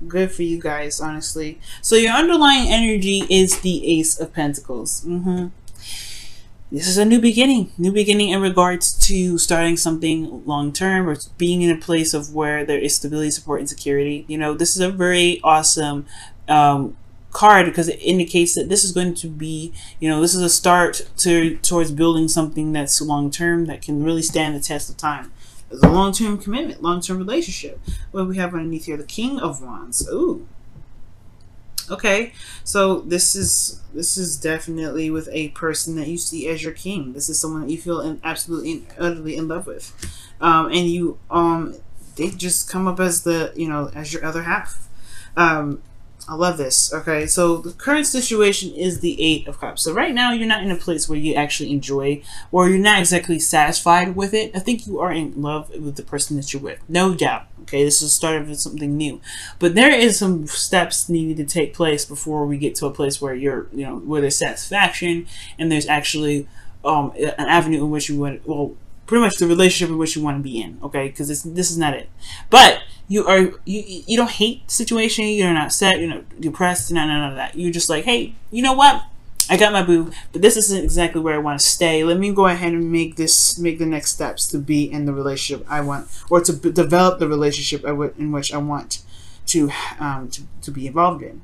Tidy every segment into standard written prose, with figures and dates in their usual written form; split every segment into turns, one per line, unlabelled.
Good for you guys, honestly. So your underlying energy is the Ace of Pentacles. This is a new beginning. New beginning in regards to starting something long term, or being in a place of where there is stability, support, and security. You know, this is a very awesome card, because it indicates that this is going to be, you know, this is a start towards building something that's long term, that can really stand the test of time. It's a long term commitment, long term relationship. What do we have underneath here? The King of Wands. Ooh. Okay, so this is definitely with a person that you see as your king. This is someone that you feel absolutely and utterly in love with, and you they just come up as the, you know, as your other half. I love this. Okay, so the current situation is the Eight of Cups. So right now you're not in a place where you actually enjoy, or you're not exactly satisfied with it. I think you are in love with the person that you're with, no doubt. Okay, this is the start of something new, but there is some steps needed to take place before we get to a place where you're, you know, where there's satisfaction and there's actually an avenue in which you want, well, pretty much the relationship in which you want to be in. Okay, because this is not it, but you don't hate the situation, you're not upset, you're not depressed, none of that. You're just like, hey, you know what, I got my boo, but this isn't exactly where I want to stay. Let me go ahead and make the next steps to be in the relationship I want, or to develop the relationship in which I want to be involved in.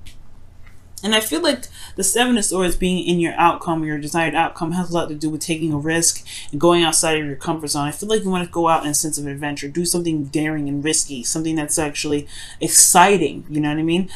And I feel like the Seven of Swords being in your outcome, your desired outcome, has a lot to do with taking a risk and going outside of your comfort zone. I feel like you want to go out in a sense of adventure, do something daring and risky, something that's actually exciting, you know what I mean?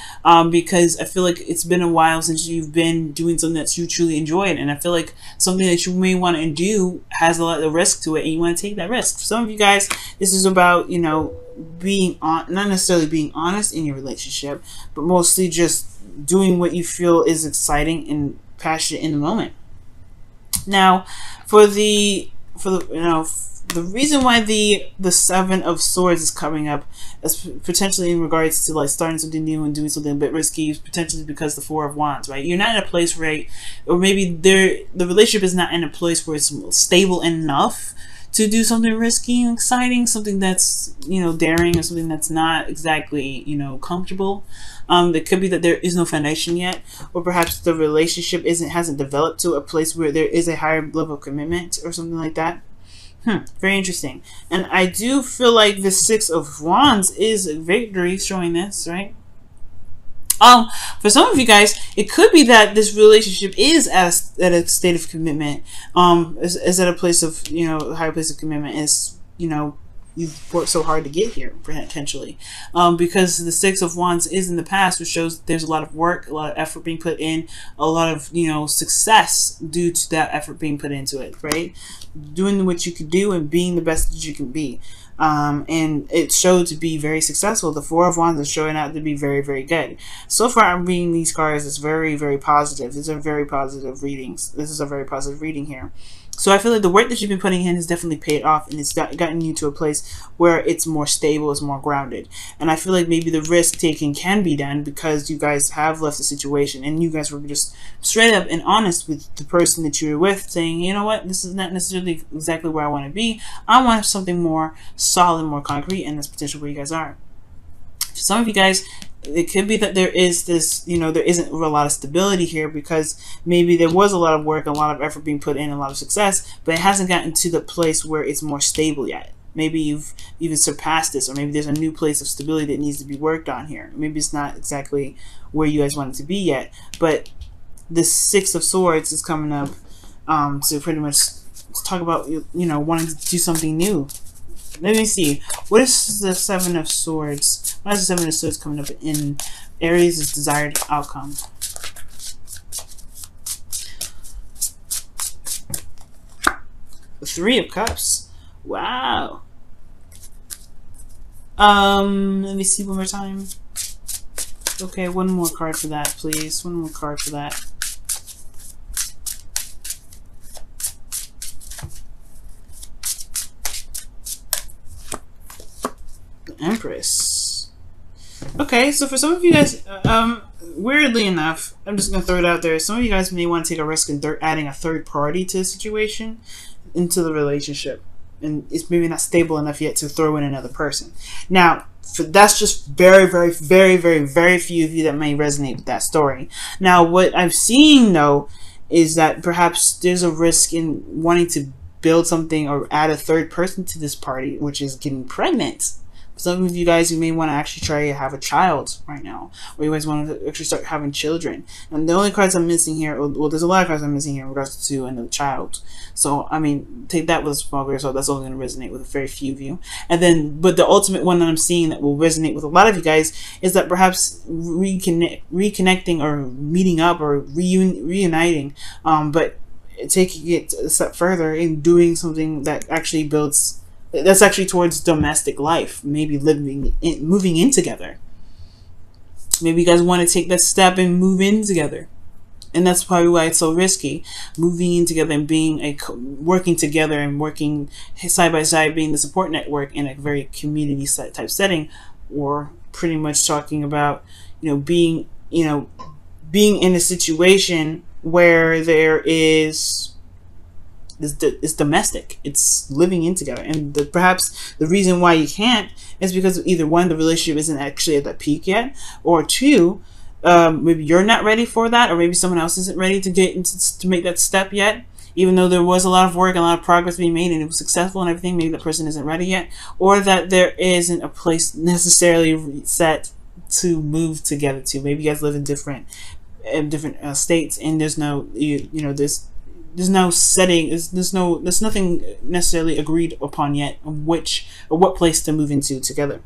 Because I feel like it's been a while since you've been doing something that you truly enjoyed, and I feel like something that you may want to do has a lot of risk to it, and you want to take that risk. For some of you guys, this is about, you know, being not necessarily being honest in your relationship, but mostly just doing what you feel is exciting and passionate in the moment. Now, for the you know, the reason why the Seven of Swords is coming up as potentially in regards to like starting something new and doing something a bit risky, is potentially because the Four of Wands, right? You're not in a place, right, or maybe the relationship is not in a place where it's stable enough to do something risky and exciting, something that's, you know, daring, or something that's not exactly, you know, comfortable. It could be that there is no foundation yet, or perhaps the relationship hasn't developed to a place where there is a higher level of commitment or something like that. Very interesting. And I do feel like the Six of Wands is victory, showing this, right? For some of you guys, it could be that this relationship is at a state of commitment. Is at a place of, you know, a higher place of commitment. Is, you know, you've worked so hard to get here, potentially. Because the Six of Wands is in the past, which shows there's a lot of work, a lot of effort being put in, a lot of, you know, success due to that effort being put into it, right? Doing what you could do and being the best that you can be. And it showed to be very successful. The Four of Wands is showing out to be very, very good. So far, I'm reading these cards. It's very, very positive. These are very positive readings. This is a very positive reading here. So I feel like the work that you've been putting in has definitely paid off, and it's gotten you to a place where it's more stable, it's more grounded. And I feel like maybe the risk taking can be done because you guys have left the situation, and you guys were just straight up and honest with the person that you're with, saying, you know what, this is not necessarily exactly where I want to be. I want something more solid, more concrete, and that's potentially where you guys are. For some of you guys, it could be that there is this, you know, there isn't a lot of stability here, because maybe there was a lot of work, a lot of effort being put in, a lot of success, but it hasn't gotten to the place where it's more stable yet. Maybe you've even surpassed this, or maybe there's a new place of stability that needs to be worked on here. Maybe it's not exactly where you guys want it to be yet, but the Six of Swords is coming up to pretty much talk about, you know, wanting to do something new. Let me see. What is the Seven of Swords? Why is the Seven of Swords coming up in Aries' desired outcome? The Three of Cups. Wow. Let me see one more time. Okay, one more card for that, please. One more card for that. Empress. Okay, so for some of you guys, weirdly enough, I'm just gonna throw it out there. Some of you guys may want to take a risk in adding a third party to the situation, into the relationship, and it's maybe not stable enough yet to throw in another person. Now, that's just very few of you that may resonate with that story. Now, what I'm seeing though is that perhaps there's a risk in wanting to build something or add a third person to this party, which is getting pregnant. Some of you guys, you may want to actually try to have a child right now, or you guys want to actually start having children. And the only cards I'm missing here, well, there's a lot of cards I'm missing here in regards to and the child. So, I mean, take that with a small grain of salt. That's only going to resonate with a very few of you. And then, but the ultimate one that I'm seeing that will resonate with a lot of you guys is that perhaps reconnecting or meeting up or reuniting, but taking it a step further and doing something that actually builds. That's actually towards domestic life, maybe moving in together. Maybe you guys want to take that step and move in together. And that's probably why it's so risky. Moving in together and working together and working side by side, being the support network in a very community type setting, or pretty much talking about, being in a situation where there is, it's domestic, it's living in together. And perhaps the reason why you can't is because either one, the relationship isn't actually at that peak yet, or two, maybe you're not ready for that, or maybe someone else isn't ready to make that step yet, even though there was a lot of work and a lot of progress being made and it was successful and everything. Maybe that person isn't ready yet, or that there isn't a place necessarily set to move together to. Maybe you guys live in different states, and there's no there's no setting, there's nothing necessarily agreed upon yet on what place to move into together.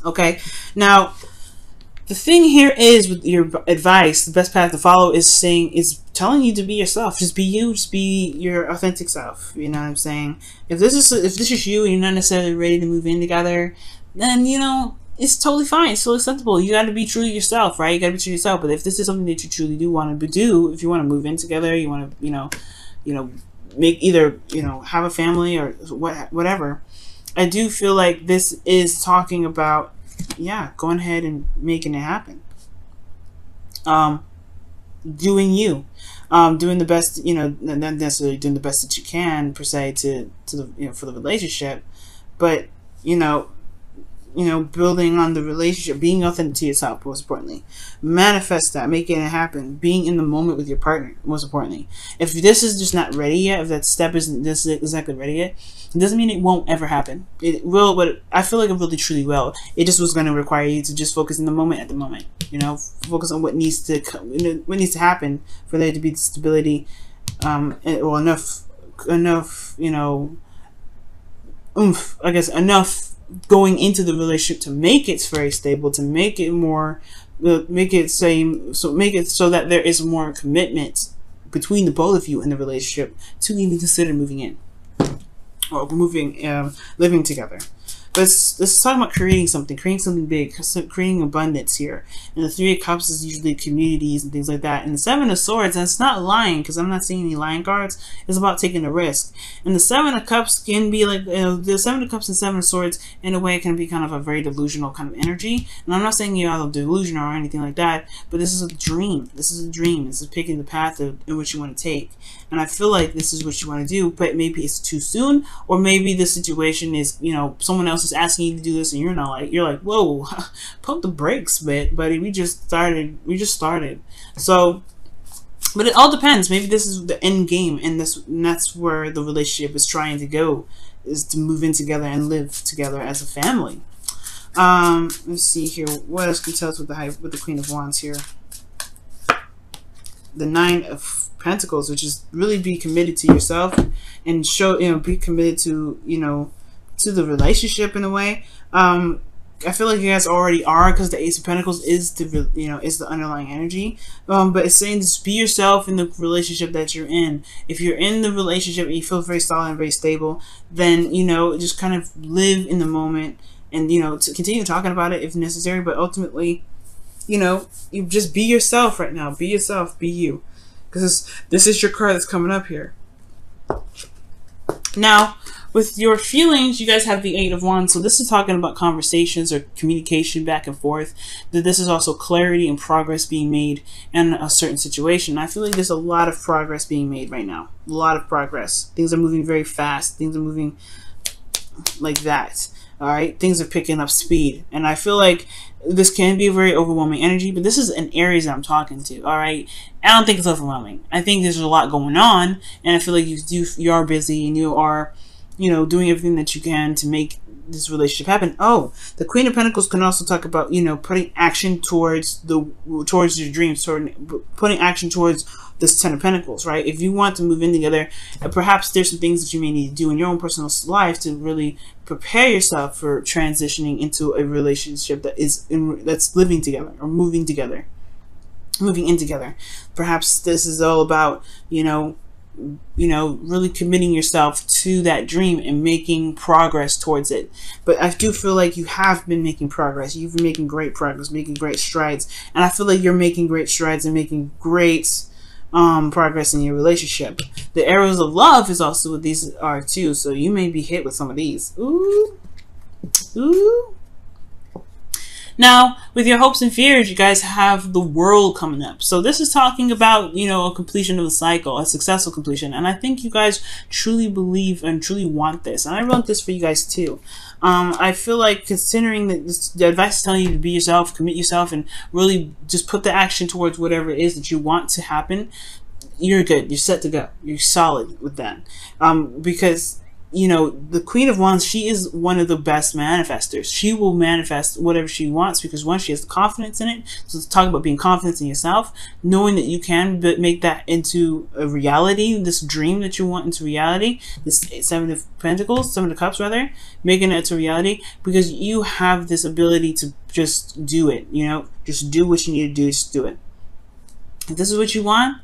Okay, now the thing here is, with your advice, the best path to follow is telling you to be yourself. Just be you. Just be your authentic self. You know what I'm saying? If this is you and you're not necessarily ready to move in together, then it's totally fine. It's totally acceptable. You got to be true to yourself, right? You got to be true to yourself. But if this is something that you truly do want to do, if you want to move in together, you want to, make either, have a family or whatever. I do feel like this is talking about, going ahead and making it happen. Doing you, doing the best, not necessarily doing the best that you can per se to the, for the relationship, but building on the relationship, being authentic to yourself, most importantly. Manifest that, making it happen, being in the moment with your partner, most importantly. If this is just not ready yet, if that step isn't exactly ready yet, it doesn't mean it won't ever happen. It will, but I feel like it really truly will. It just was going to require you to just focus in the moment at the moment. Focus on what needs to happen for there to be stability, or enough, oomph, I guess, enough going into the relationship to make it very stable, to make it more, make it so that there is more commitment between the both of you in the relationship to even consider moving in or living together. But let's talk about creating something big, creating abundance here. And the Three of Cups is usually communities and things like that. And the Seven of Swords, and it's not lying, because I'm not seeing any lying cards, it's about taking a risk. And the Seven of Cups can be like, the Seven of Cups and Seven of Swords, in a way, can be kind of a very delusional kind of energy. And I'm not saying you're out of delusion or anything like that, but this is a dream. This is a dream. This is picking the path in which you want to take. And I feel like this is what you want to do, but maybe it's too soon, or maybe the situation is, someone else is asking you to do this, and you're like, whoa, pump the brakes, buddy. We just started. So, but it all depends. Maybe this is the end game, and that's where the relationship is trying to go, is to move in together and live together as a family. Let's see here. What else can you tell us with the Queen of Wands here? The Nine of Pentacles, which is really be committed to yourself and be committed to to the relationship in a way. I feel like you guys already are, because the Ace of Pentacles is the underlying energy. But it's saying just be yourself in the relationship that you're in. If you're in the relationship and you feel very solid and very stable, then just kind of live in the moment, and to continue talking about it if necessary. But ultimately, you just be yourself right now. Be yourself. Be you. Because this is your card that's coming up here. Now, with your feelings, you guys have the Eight of Wands. So this is talking about conversations or communication back and forth. That this is also clarity and progress being made in a certain situation. I feel like there's a lot of progress being made right now. A lot of progress. Things are moving very fast. Things are moving like that. All right, things are picking up speed, and I feel like this can be a very overwhelming energy, but this is an Aries that I'm talking to. All right, I don't think it's overwhelming. I think there's a lot going on, and I feel like you are busy and you are, you know, doing everything that you can to make this relationship happen. Oh, the Queen of Pentacles can also talk about, you know, putting action towards your dreams, putting action towards this Ten of Pentacles, right? If you want to move in together, perhaps there's some things that you may need to do in your own personal life to really prepare yourself for transitioning into a relationship that's living together or moving in together. Perhaps this is all about, you know, really committing yourself to that dream and making progress towards it. But I do feel like you have been making progress. You've been making great progress, making great strides. And I feel like you're making great strides and making great progress in your relationship. The arrows of love is also what these are too. So you may be hit with some of these. Ooh. Ooh. Now, with your hopes and fears, you guys have the World coming up. So this is talking about, you know, a completion of a cycle, a successful completion. And I think you guys truly believe and truly want this. And I wrote this for you guys too. I feel like, considering that the advice is telling you to be yourself, commit yourself, and really just put the action towards whatever it is that you want to happen, you're good. You're set to go. You're solid with that. Because, you know, the Queen of Wands, she is one of the best manifestors. She will manifest whatever she wants because, one, she has the confidence in it. So let's talk about being confident in yourself, knowing that you can make that into a reality, this dream that you want into reality, this Seven of Pentacles, Seven of Cups rather, making it to reality, because you have this ability to just do it, you know, just do what you need to do, just do it. If this is what you want,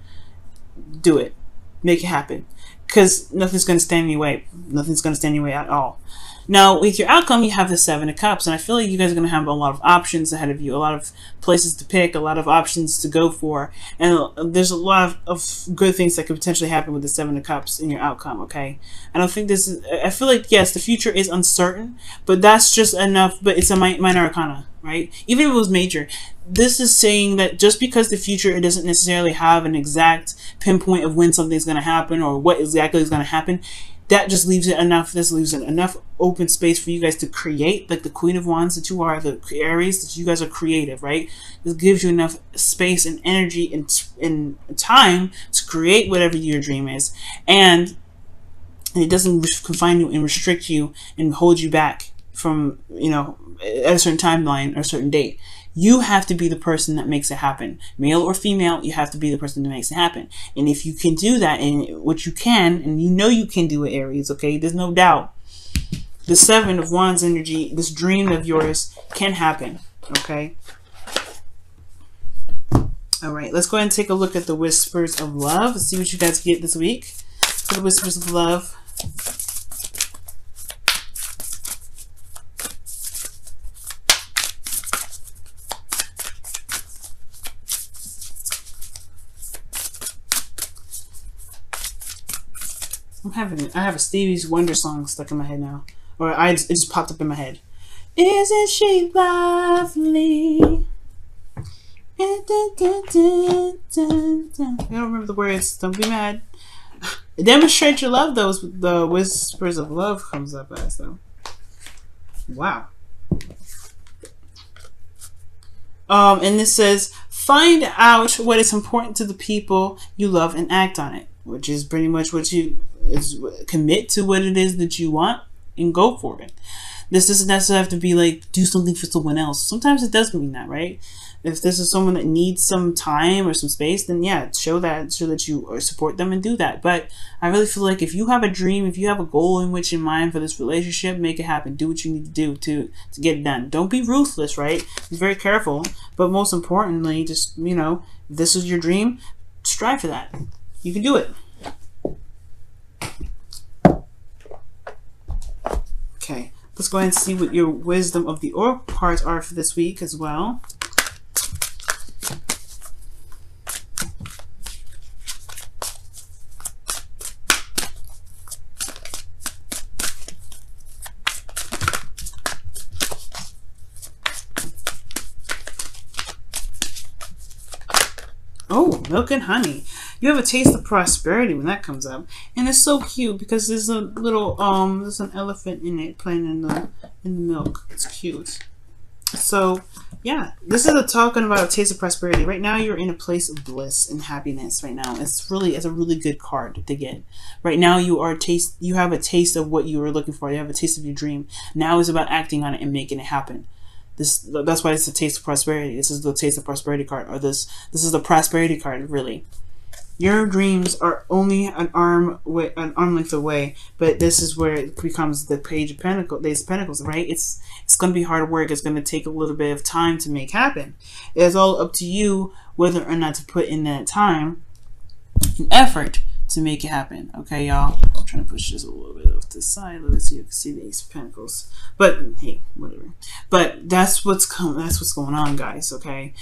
do it. Make it happen. Because nothing's going to stand in your way. Nothing's going to stand in your way at all. Now, with your outcome, you have the Seven of Cups. And I feel like you guys are going to have a lot of options ahead of you. A lot of places to pick. A lot of options to go for. And there's a lot of good things that could potentially happen with the Seven of Cups in your outcome, okay? I don't think this is... I feel like, yes, the future is uncertain. But that's just enough. But it's a minor arcana, right? Even if it was major. This is saying that just because the future, it doesn't necessarily have an exact pinpoint of when something's going to happen or what exactly is going to happen, that just leaves it enough. This leaves it enough open space for you guys to create, like the Queen of Wands that you are, the Aries, that you guys are creative, right? This gives you enough space and energy and time to create whatever your dream is, and it doesn't confine you and restrict you and hold you back from, you know, at a certain timeline or a certain date. You have to be the person that makes it happen. Male or female, you have to be the person that makes it happen. And if you can do that, and what you can, and you know you can do it, Aries, okay? There's no doubt. The Seven of Wands energy, this dream of yours can happen, okay? All right, let's go ahead and take a look at the Whispers of Love. Let's see what you guys get this week for the Whispers of Love. I have a Stevie's Wonder song stuck in my head now. Or it just popped up in my head. Isn't she lovely? I don't remember the words. Don't be mad. Demonstrate your love, though, is what the Whispers of Love comes up as, though. Wow. And this says, find out what is important to the people you love and act on it. Which is pretty much what you commit to, what it is that you want and go for it. This doesn't necessarily have to be like do something for someone else. Sometimes it does mean that, right? If this is someone that needs some time or some space, then yeah, show that you support them and do that. But I really feel like if you have a dream, if you have a goal in mind for this relationship, make it happen. Do what you need to do to get it done. Don't be ruthless, right? Be very careful. But most importantly, just, you know, if this is your dream, strive for that. You can do it. Okay, let's go ahead and see what your Wisdom of the Oracle cards are for this week as well. Oh, milk and honey. You have a taste of prosperity when that comes up. And it's so cute because there's a little, there's an elephant in it playing in the in milk. It's cute. So yeah, this is talking about a taste of prosperity. Right now you're in a place of bliss and happiness. Right now it's a really good card to get. Right now you have a taste of what you were looking for. You have a taste of your dream. Now it's about acting on it and making it happen. That's why it's the taste of prosperity. This is the taste of prosperity card, or this is the prosperity card, really. Your dreams are only an arm length away, but this is where it becomes the Page of Pentacles, Ace of Pentacles, right? It's going to be hard work. It's going to take a little bit of time to make happen. It's all up to you whether or not to put in that time and effort to make it happen. Okay, y'all. I'm trying to push this a little bit off to the side. Let's see if you can see the Ace of Pentacles. But hey, whatever. But that's what's going on, guys. Okay.